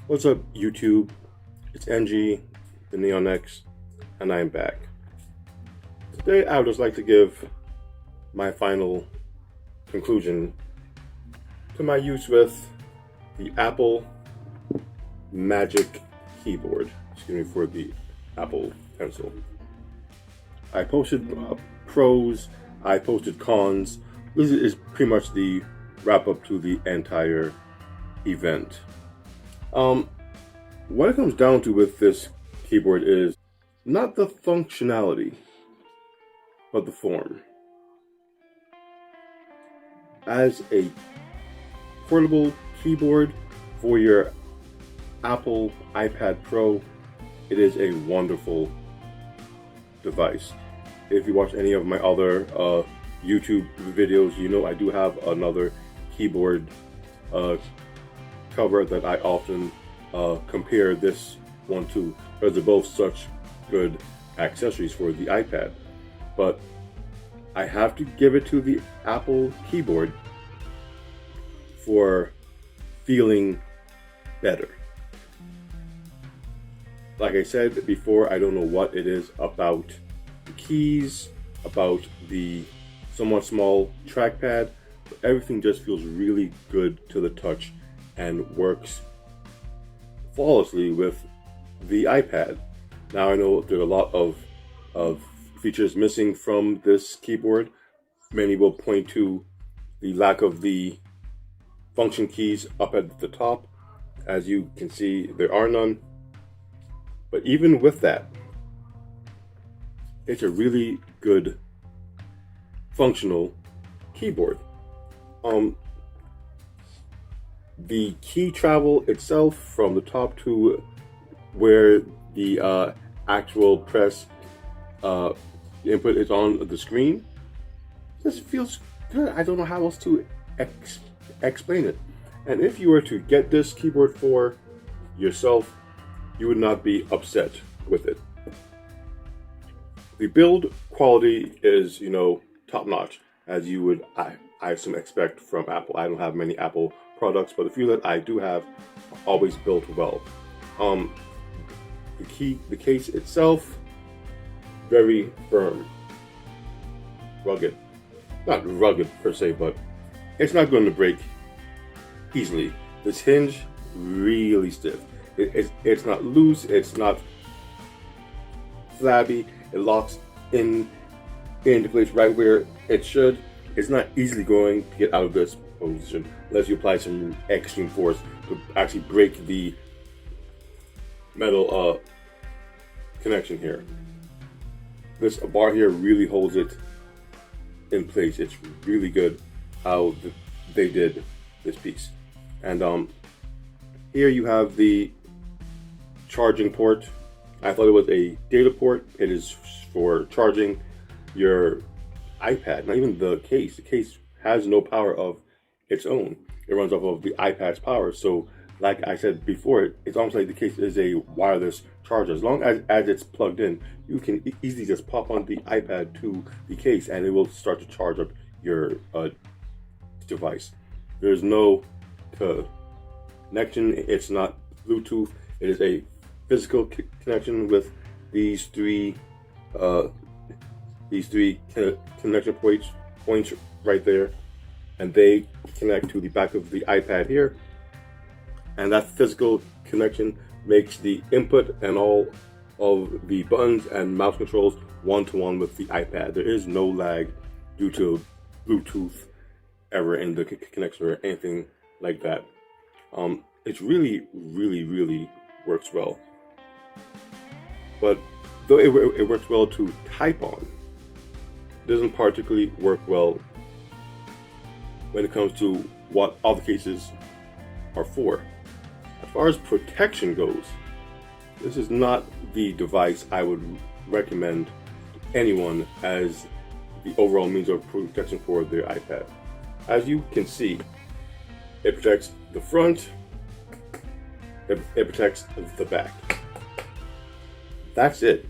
What's up, YouTube? It's NG, the Neon X, and I am back. Today, I would just like to give my final conclusion to my use with the Apple Magic Keyboard. Excuse me for the Apple Pencil. I posted pros, I posted cons. This is pretty much the wrap up to the entire event. What it comes down to with this keyboard is not the functionality, but the form. As a portable keyboard for your Apple iPad Pro, it is a wonderful device. If you watch any of my other YouTube videos, you know I do have another keyboard cover that I often compare this one to, because they're both such good accessories for the iPad. But I have to give it to the Apple keyboard for feeling better. Like I said before, I don't know what it is about the keys, about the somewhat small trackpad, but everything just feels really good to the touch and works flawlessly with the iPad. Now I know there are a lot of features missing from this keyboard. Many will point to the lack of the function keys up at the top. As you can see, there are none. But even with that, it's a really good functional keyboard. The key travel itself from the top to where the actual press input is on the screen just feels good. I don't know how else to explain it. And if you were to get this keyboard for yourself, you would not be upset with it. The build quality is, top notch, as you would, I assume, expect from Apple. I don't have many Apple products, but the few that I do have are always built well. The case itself, very firm, rugged. Not rugged per se, but it's not going to break easily. This hinge, really stiff. It's not loose, it's not flabby, it locks into place right where it should. It's not easily going to get out of this position unless you apply some extreme force to actually break the metal connection here. This bar here really holds it in place. It's really good how they did this piece. And here you have the charging port. I thought it was a data port. It is for charging your iPad, not even the case. The case has no power of its own. It runs off of the iPad's power. So like I said before, it's almost like the case is a wireless charger. As long as it's plugged in, you can easily just pop on the iPad to the case and it will start to charge up your device. There's no connection. It's not Bluetooth. It is a physical connection with these three connection points right there, and they connect to the back of the iPad here. And that physical connection makes the input and all of the buttons and mouse controls one-to-one with the iPad. There is no lag due to Bluetooth ever in the connection or anything like that. It's really, really, really works well. But though it works well to type on, it doesn't particularly work well when it comes to what other cases are for. As far as protection goes, this is not the device I would recommend to anyone as the overall means of protection for their iPad. As you can see, it protects the front, it protects the back. That's it.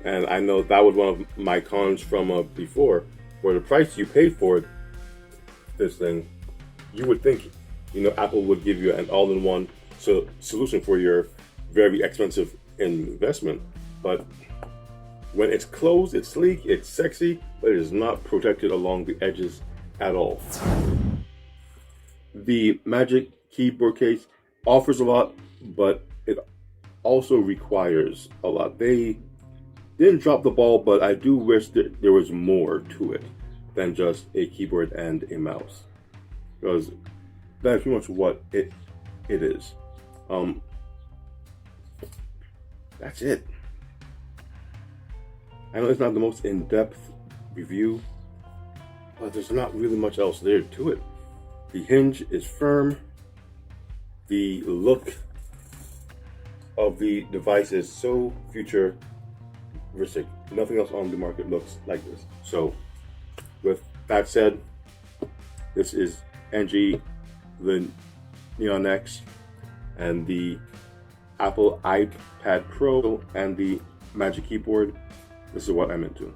And I know that was one of my cons from before. For the price you paid for this thing, you would think, Apple would give you an all-in-one solution for your very expensive investment. But when it's closed, it's sleek, it's sexy, but it is not protected along the edges at all. The Magic Keyboard case offers a lot, but it also requires a lot. They didn't drop the ball, but I do wish that there was more to it than just a keyboard and a mouse, because that's pretty much what it is. That's it. I know it's not the most in-depth review, but there's not really much else there to it. The hinge is firm. The look of the device is so futuristic. Nothing else on the market looks like this. So, with that said, this is NG, the Neon X, and the Apple iPad Pro, and the Magic Keyboard. This is what I'm into.